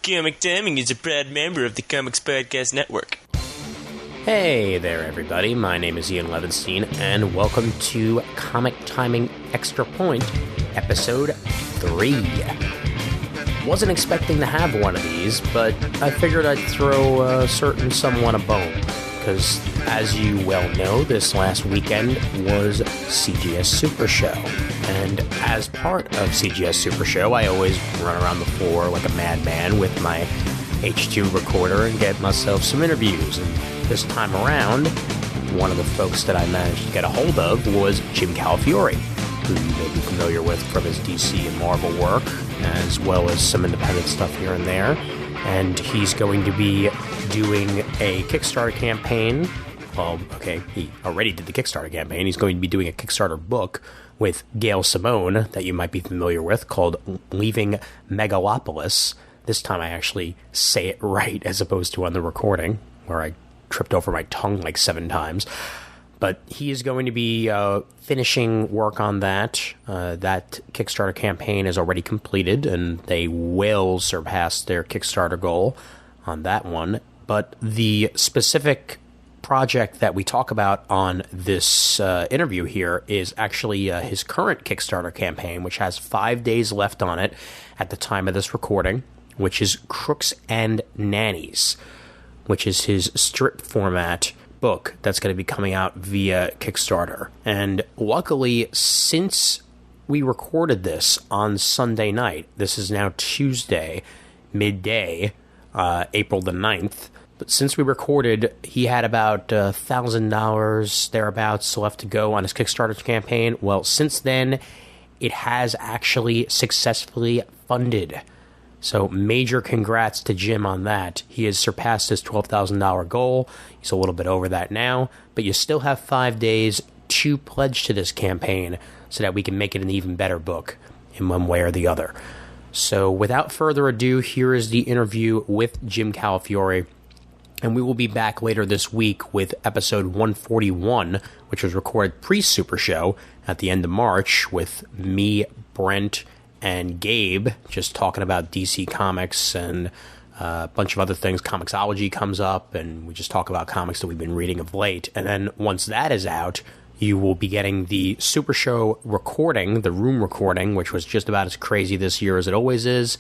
Comic Timing is a proud member of the Comics Podcast Network. Hey there, everybody. My name is Ian Levinstein, and welcome to Comic Timing Extra Point, Episode 3. Wasn't expecting to have one of these, but I figured I'd throw a certain someone a bone, because as you well know, this last weekend was CGS Super Show. And as part of CGS Super Show, I always run around the floor like a madman with my H2 recorder and get myself some interviews. And this time around, one of the folks that I managed to get a hold of was Jim Calafiore, who you may be familiar with from his DC and Marvel work, as well as some independent stuff here and there. And he's going to be doing a Kickstarter campaign. Well, okay, he already did the Kickstarter campaign. He's going to be doing a Kickstarter book with Gail Simone that you might be familiar with called Leaving Megalopolis. This time I actually say it right as opposed to on the recording, where I tripped over my tongue like 7 times. But he is going to be finishing work on that. That Kickstarter campaign is already completed, and they will surpass their Kickstarter goal on that one. But the specific project that we talk about on this interview here is actually his current Kickstarter campaign, which has 5 days left on it at the time of this recording, which is Crooks and Nannies, which is his strip format book that's going to be coming out via Kickstarter. And luckily, since we recorded this on Sunday night, this is now Tuesday, midday, April the 9th, but since we recorded, he had about $1,000 thereabouts left to go on his Kickstarter campaign. Well, since then, it has actually successfully funded. So major congrats to Jim on that. He has surpassed his $12,000 goal. He's a little bit over that now, but you still have 5 days to pledge to this campaign so that we can make it an even better book in one way or the other. So without further ado, here is the interview with Jim Calafiore. And we will be back later this week with episode 141, which was recorded pre-Super Show at the end of March with me, Brent, and Gabe just talking about DC Comics and a bunch of other things. Comixology comes up, and we just talk about comics that we've been reading of late. And then once that is out, you will be getting the Super Show recording, the room recording, which was just about as crazy this year as it always is,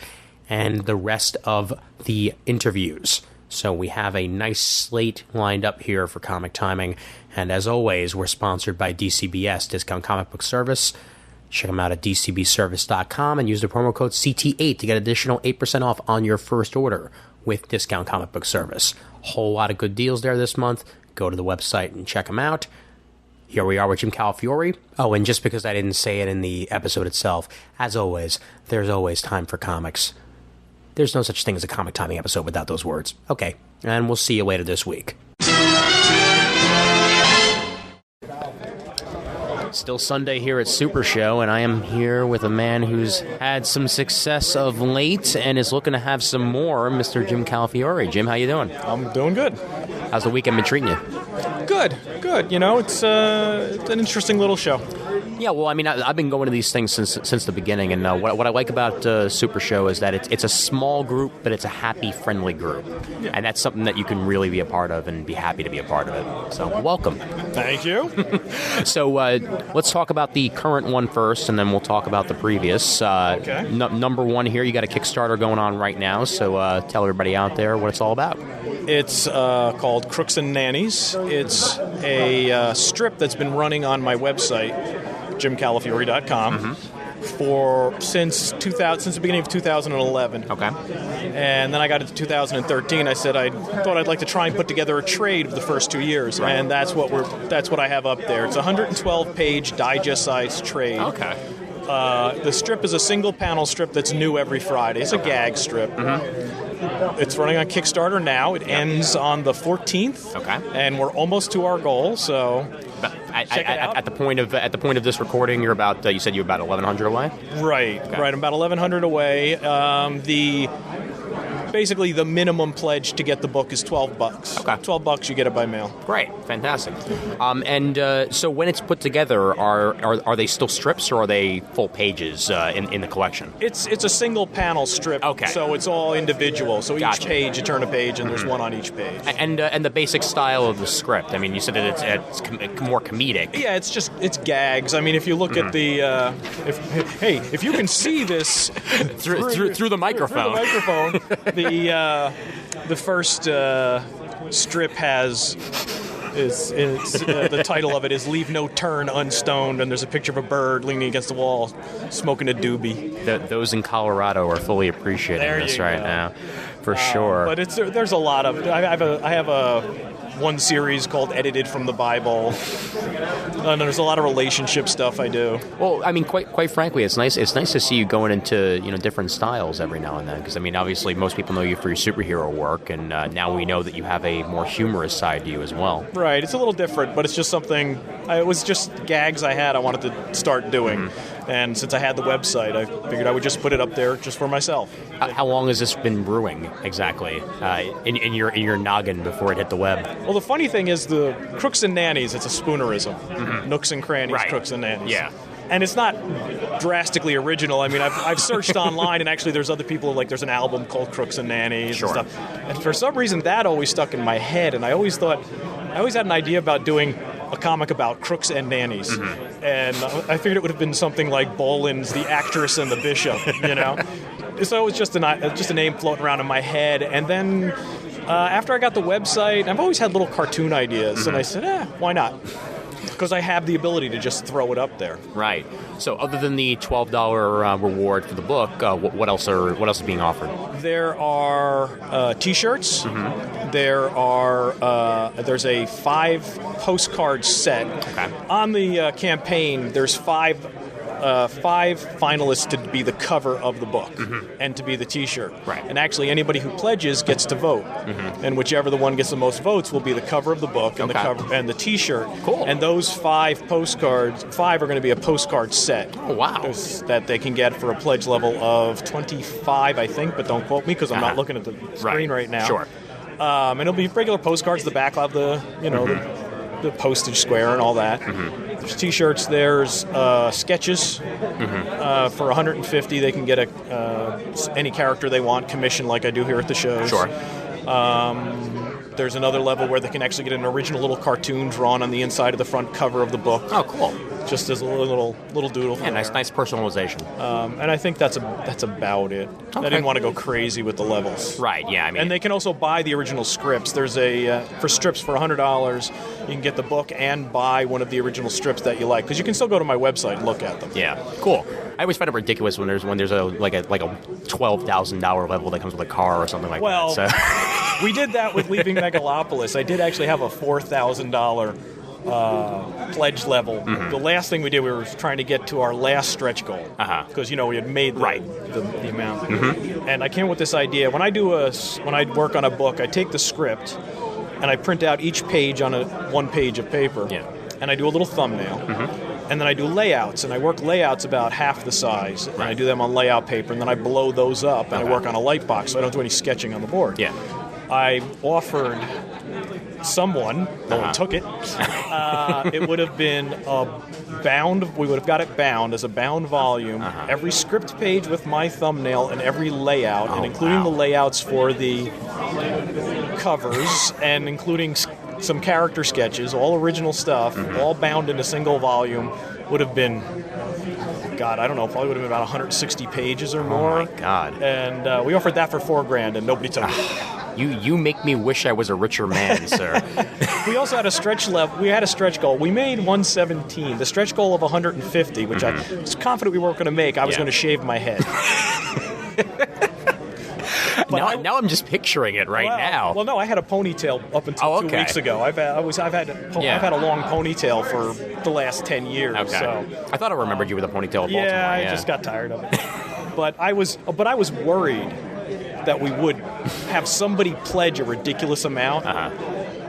and the rest of the interviews. So we have a nice slate lined up here for Comic Timing. And as always, we're sponsored by DCBS, Discount Comic Book Service. Check them out at dcbservice.com and use the promo code CT8 to get additional 8% off on your first order with Discount Comic Book Service. Whole lot of good deals there this month. Go to the website and check them out. Here we are with Jim Calafiore. Oh, and just because I didn't say it in the episode itself, as always, there's always time for comics. There's no such thing as a Comic Timing episode without those words. Okay, and we'll see you later this week. Still Sunday here at Super Show, and I am here with a man who's had some success of late and is looking to have some more, Mr. Jim Calafiore. Jim, how you doing? I'm doing good. How's the weekend been treating you? Good. You know, it's an interesting little show. Yeah, well, I mean, I've been going to these things since the beginning, and what I like about Super Show is that it's a small group, but it's a happy, friendly group, and that's something that you can really be a part of and be happy to be a part of it. So, welcome. Thank you. So, let's talk about the current one first, and then we'll talk about the previous. Okay. Number one here, you got a Kickstarter going on right now, so tell everybody out there what it's all about. It's called Crooks and Nannies. It's a strip that's been running on my website, jimcalafiore.com, since the beginning of 2011. Okay. And then I got into 2013. I said I thought I'd like to try and put together a trade of the first 2 years, right. And that's what I have up there. It's a 112-page digest-sized trade. Okay. The strip is a single-panel strip that's new every Friday. It's a gag strip. It's running on Kickstarter now. It ends on the 14th. Okay. And we're almost to our goal, so check it out. At the point of this recording, you're about you said you're about 1,100 away? Right. Okay. Right. I'm about 1,100 away. basically the minimum pledge to get the book is $12. Okay. $12, you get it by mail. Great, fantastic. So when it's put together, are they still strips or are they full pages in the collection? It's a single panel strip. Okay. So it's all individual. So Gotcha. each page, you turn a page, and there's one on each page. And the basic style of the script. I mean, you said that it's more comedic. Yeah, it's gags. I mean, if you look at the if you can see this through the microphone. The first strip has the title of it is "Leave No Turn Unstoned," and there's a picture of a bird leaning against the wall, smoking a doobie. Those in Colorado are fully appreciating this right now, for sure. But there's a lot of. I have a one series called "Edited from the Bible," and there's a lot of relationship stuff I do. Well, I mean, quite frankly, it's nice. It's nice to see you going into different styles every now and then. Because I mean, obviously, most people know you for your superhero work, and now we know that you have a more humorous side to you as well. Right. It's a little different, but it's just something. It was just gags I wanted to start doing. And since I had the website, I figured I would just put it up there just for myself. How long has this been brewing exactly in your noggin before it hit the web? Well, the funny thing is the Crooks and Nannies, it's a spoonerism. Nooks and Crannies, Right. Crooks and Nannies. Yeah. And it's not drastically original. I mean, I've searched online, and actually there's other people, like there's an album called Crooks and Nannies Sure. and stuff. And for some reason, that always stuck in my head, and I always had an idea about doing a comic about crooks and nannies. And I figured it would have been something like Boland's The Actress and the Bishop, So it was just a name floating around in my head. And then after I got the website, I've always had little cartoon ideas, and I said, why not? Because I have the ability to just throw it up there. Right. So, other than the $12 reward for the book, what else is being offered? There are T-shirts. There's a 5 postcard set. Okay. On the campaign, there's 5 finalists to be the cover of the book and to be the T-shirt. Right. And actually, anybody who pledges gets to vote, and whichever the one gets the most votes will be the cover of the book and the cover and the T-shirt. Cool. And those 5 postcards, 5 are going to be a postcard set. Oh, wow. That they can get for a pledge level of 25, I think, but don't quote me because I'm not looking at the screen right now. Sure. And it'll be regular postcards. The back will have the postage square and all that. There's T-shirts. There's sketches. For $150, they can get any character they want commissioned, like I do here at the shows. Sure. There's another level where they can actually get an original little cartoon drawn on the inside of the front cover of the book. Oh, cool. Just as a little doodle. Yeah, nice personalization. And I think that's about it. Okay. I didn't want to go crazy with the levels. Right. Yeah. I mean, And they can also buy the original scripts. There's for strips for $100, you can get the book and buy one of the original strips that you like. Because you can still go to my website and look at them. yeah, cool. I always find it ridiculous when there's a $12,000 level that comes with a car or something like Well, that. So. We did that with Leaving Megalopolis. I did actually have a $4,000 pledge level. The last thing we did, we were trying to get to our last stretch goal. Because, we had made the amount. And I came up with this idea. When I work on a book, I take the script and I print out each page on one page of paper. Yeah. And I do a little thumbnail. And then I do layouts, and I work layouts about half the size. And I do them on layout paper, and then I blow those up, and I work on a light box, so I don't do any sketching on the board. Yeah. I offered someone, no one took it. It would have been bound. We would have got it bound as a bound volume. Every script page with my thumbnail and every layout, and including the layouts for the covers, and including some character sketches, all original stuff, all bound in a single volume, would have been, God, I don't know, probably would have been about 160 pages or more. Oh my God. And we offered that for $4,000, and nobody took it. You make me wish I was a richer man, sir. We also had a stretch level. We had a stretch goal. We made 117. The stretch goal of 150, which I was confident we weren't going to make. I was going to shave my head. Now I'm just picturing it now. Well, no, I had a ponytail up until 2 weeks ago. I've had a long ponytail for the last 10 years. Okay. So. I thought I remembered you with a ponytail at Baltimore. Yeah, I just got tired of it. But I was worried that we would have somebody pledge a ridiculous amount,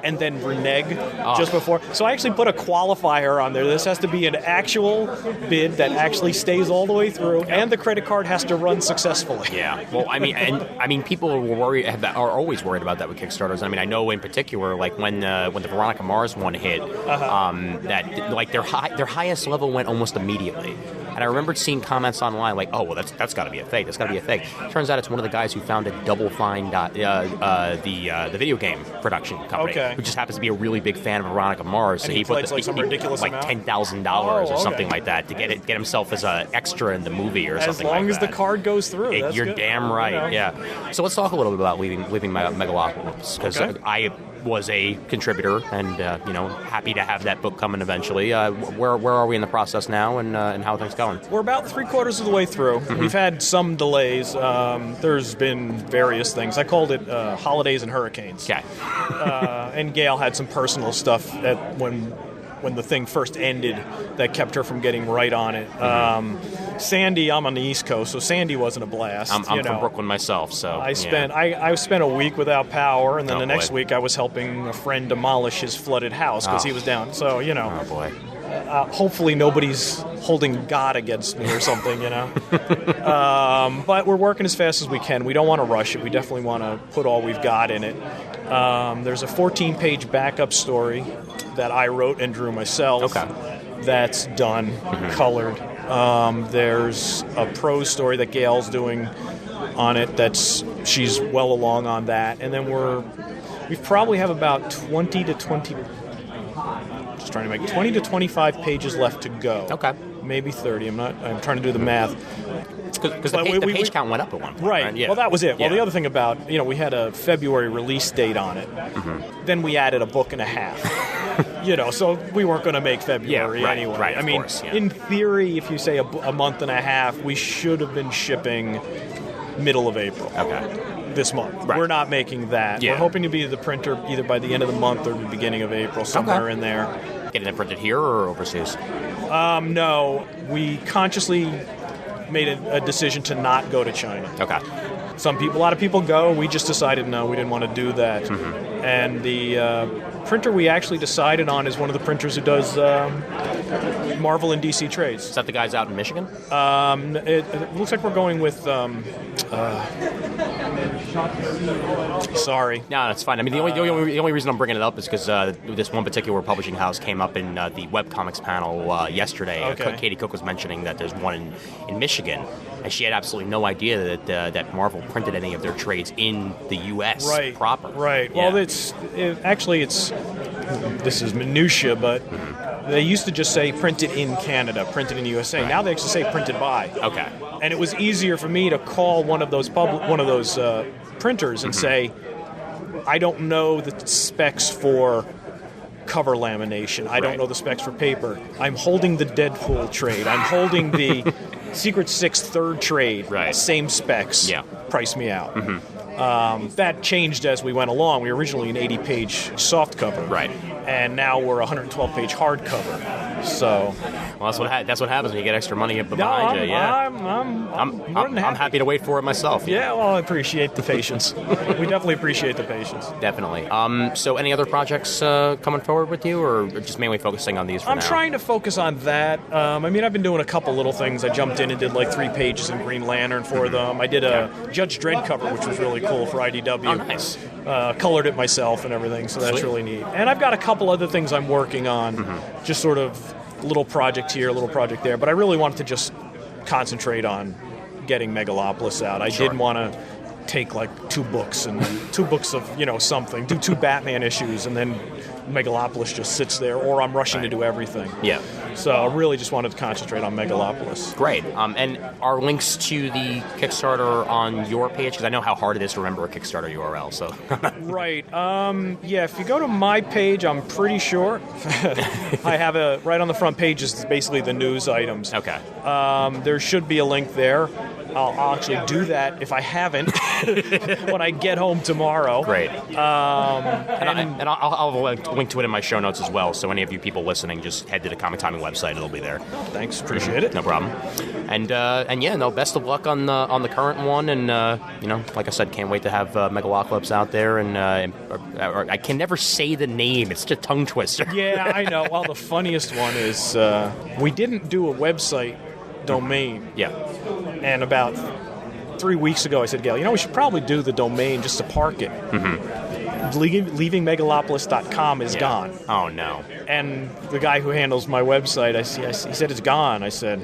and then renege just before. So I actually put a qualifier on there. This has to be an actual bid that actually stays all the way through, and the credit card has to run successfully. Yeah. Well, I mean, people are always worried about that with Kickstarters. I mean, I know in particular, like when the Veronica Mars one hit, that like their highest level went almost immediately. And I remembered seeing comments online like, "Oh, well, that's got to be a fake. That's got to be a fake." Turns out it's one of the guys who founded Double Fine, the video game production company, who just happens to be a really big fan of Veronica Mars. And so he put like some ridiculous like amount? $10,000 or something like that to get himself as an extra in the movie or something like that. As long as the card goes through. You're good. damn right. Yeah. So let's talk a little bit about leaving Megalopolis, because I was a contributor and happy to have that book coming eventually. Where are we in the process now, and how are things going? We're about 3/4 of the way through. We've had some delays. There's been various things. I called it holidays and hurricanes. Okay. And Gail had some personal stuff when the thing first ended that kept her from getting right on it. Sandy, I'm on the East Coast, so Sandy wasn't a blast. I'm from Brooklyn myself, so I spent a week without power, and then the next boy. week I was helping a friend demolish his flooded house because he was down. So Oh boy. Hopefully nobody's holding God against me or something, But we're working as fast as we can. We don't want to rush it. We definitely want to put all we've got in it. There's a 14-page backup story that I wrote and drew myself. That's done, colored. There's a prose story that Gail's doing on it. She's well along on that. And then we probably have about 20 to 25 pages left to go. Okay. Maybe 30. I'm trying to do the math. Because the page count went up at one point. Right. Yeah. Well, that was it. Well, the other thing about, we had a February release date on it. Then we added a book and a half. So we weren't going to make February anyway. Right, I mean, course, in theory, if you say a month and a half, we should have been shipping middle of April. This month. Right. We're not making that. Yeah. We're hoping to be the printer either by the end of the month or the beginning of April, somewhere in there. Getting it printed here or overseas? No. We consciously made a decision to not go to China. A lot of people go. We just decided no, we didn't want to do that. And the printer we actually decided on is one of the printers who does Marvel and DC trades. Is that the guys out in Michigan? It looks like we're going with. Sorry. No, that's fine. I mean, the only reason I'm bringing it up is because this one particular publishing house came up in the webcomics panel yesterday. Katie Cook was mentioning that there's one in Michigan, and she had absolutely no idea that Marvel printed any of their trades in the U.S. proper. Right. Yeah. Well, this is minutia, but they used to just say printed in Canada, printed in the USA. Now they actually say printed by. And it was easier for me to call one of those printers and say, I don't know the specs for cover lamination. I don't know the specs for paper. I'm holding the Deadpool trade. I'm holding the Secret Six third trade. Same specs. Price me out. That changed as we went along. We were originally an 80-page softcover, and now we're a 112-page hardcover. So, well, that's what happens when you get extra money behind you. Yeah, I'm happy to wait for it myself. Yeah, well, I appreciate the patience. We definitely appreciate the patience. Definitely. So, any other projects coming forward with you, or just mainly focusing on these for now? I'm trying to focus on that. I mean, I've been doing a couple little things. I jumped in and did like 3 pages in Green Lantern for them. I did a Judge Dredd cover, which was really cool for IDW. Oh, nice. Colored it myself and everything, so that's really neat. And I've got a couple other things I'm working on, just sort of little project here, little project there. But I really wanted to just concentrate on getting Megalopolis out. I didn't want to take like 2 books and 2 books of something, do 2 Batman issues, and then Megalopolis just sits there, or I'm rushing to do everything. Yeah. So I really just wanted to concentrate on Megalopolis. Great. And are links to the Kickstarter on your page? Because I know how hard it is to remember a Kickstarter URL. So. Right. Yeah, if you go to my page, I'm pretty sure I have right on the front page is basically the news items. Okay. There should be a link there. I'll actually do that if I haven't when I get home tomorrow. Great. And I'll link to it in my show notes as well. So any of you people listening, just head to the Comic Timing website. It'll be there. Thanks. Appreciate it. No problem. And best of luck on the current one. And like I said, can't wait to have Megalocalypse out there. And I can never say the name. It's just a tongue twister. Yeah, I know. Well, the funniest one is we didn't do a website domain. Yeah. And about 3 weeks ago, I said, Gail, we should probably do the domain just to park it. Mm-hmm. Leaving megalopolis.com is gone. Oh, no. And the guy who handles my website, he said it's gone. I said,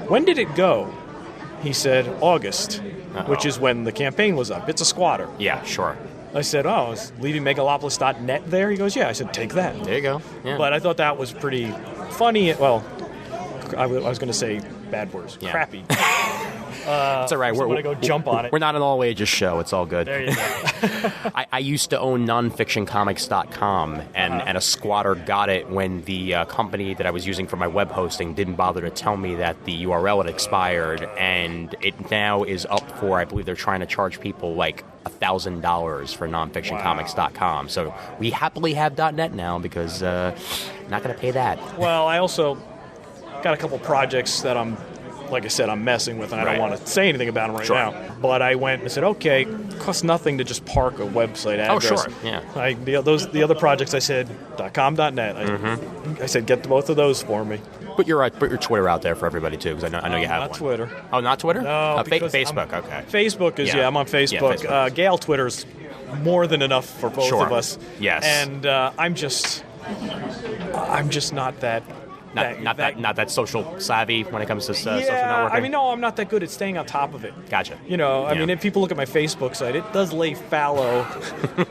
when did it go? He said, August, which is when the campaign was up. It's a squatter. Yeah, sure. I said, is leavingmegalopolis.net there? He goes, yeah. I said, take that. There you go. Yeah. But I thought that was pretty funny. Well, I was going to say bad words. Yeah. Crappy. It's all right. We're going to go jump on it. We're not an all-ages show. It's all good. There you go. I used to own nonfictioncomics.com, and a squatter got it when the company that I was using for my web hosting didn't bother to tell me that the URL had expired, and it now is up for, I believe they're trying to charge people like $1,000 for nonfictioncomics.com. So we happily have .net now because not going to pay that. Well, I also got a couple projects that like I said, I'm messing with, and I don't want to say anything about them right now. But I went and said, okay, it costs nothing to just park a website address. Oh, sure, yeah. The other projects I said, .com, .net. I said, get both of those for me. Put your Twitter out there for everybody, too, because I know you have one. Not Twitter. Oh, not Twitter? No, Facebook, okay. Facebook is, I'm on Facebook. Yeah, Facebook. Gail Twitter's more than enough for both of us. Yes. And I'm just not that... Not that social savvy when it comes to social networking? I mean, no, I'm not that good at staying on top of it. Gotcha. I mean, if people look at my Facebook site, it does lay fallow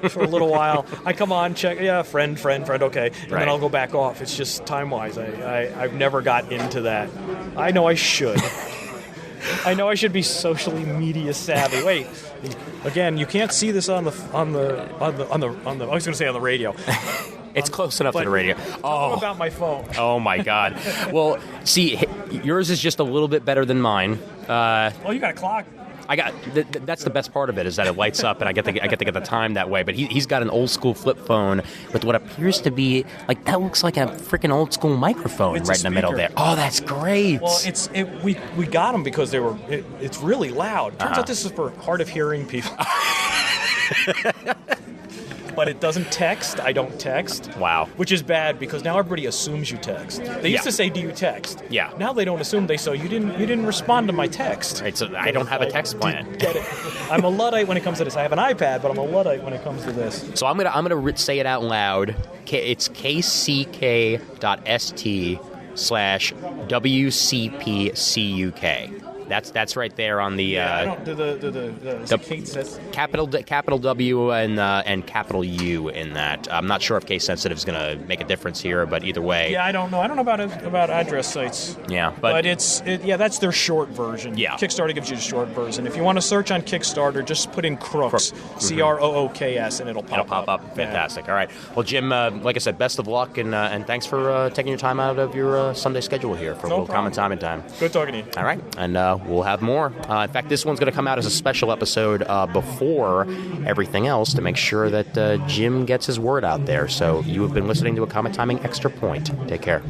for a little while. I come on, check, friend, okay, and then I'll go back off. It's just time-wise. I've never got into that. I know I should. I know I should be socially media savvy. Wait, again, you can't see this on the I was going to say on the radio. It's close enough to the radio. Oh, about my phone. Oh my God. Well, see, yours is just a little bit better than mine. You got a clock. I got that's the best part of it is that it lights up and I get to get the time that way. But he's got an old school flip phone with what appears to be like that looks like a freaking old school microphone right in the middle there. Oh, that's great. Well, we got them because it's really loud. Turns out this is for hard of hearing people. But it doesn't text. I don't text. Wow. Which is bad because now everybody assumes you text. They used to say, "Do you text?" Yeah. Now they don't assume. They say, "You didn't respond to my text." Right. So I don't have a text plan. Get it? I'm a Luddite when it comes to this. I have an iPad, but I'm a Luddite when it comes to this. So I'm gonna say it out loud. It's kck.st/WCPCUK. That's right there on the capital W and capital U in that. I'm not sure if case sensitive is going to make a difference here, but either way. Yeah, I don't know. I don't know about address sites. Yeah, but that's their short version. Yeah, Kickstarter gives you the short version. If you want to search on Kickstarter, just put in Crooks, Crooks, and it'll pop up. Fantastic. Yeah. All right. Well, Jim, like I said, best of luck and thanks for taking your time out of your Sunday schedule here for a little Common Time and Time. Good talking to you. All right, and we'll have more. In fact, this one's going to come out as a special episode before everything else to make sure that Jim gets his word out there. So you have been listening to a Comic Timing Extra Point. Take care.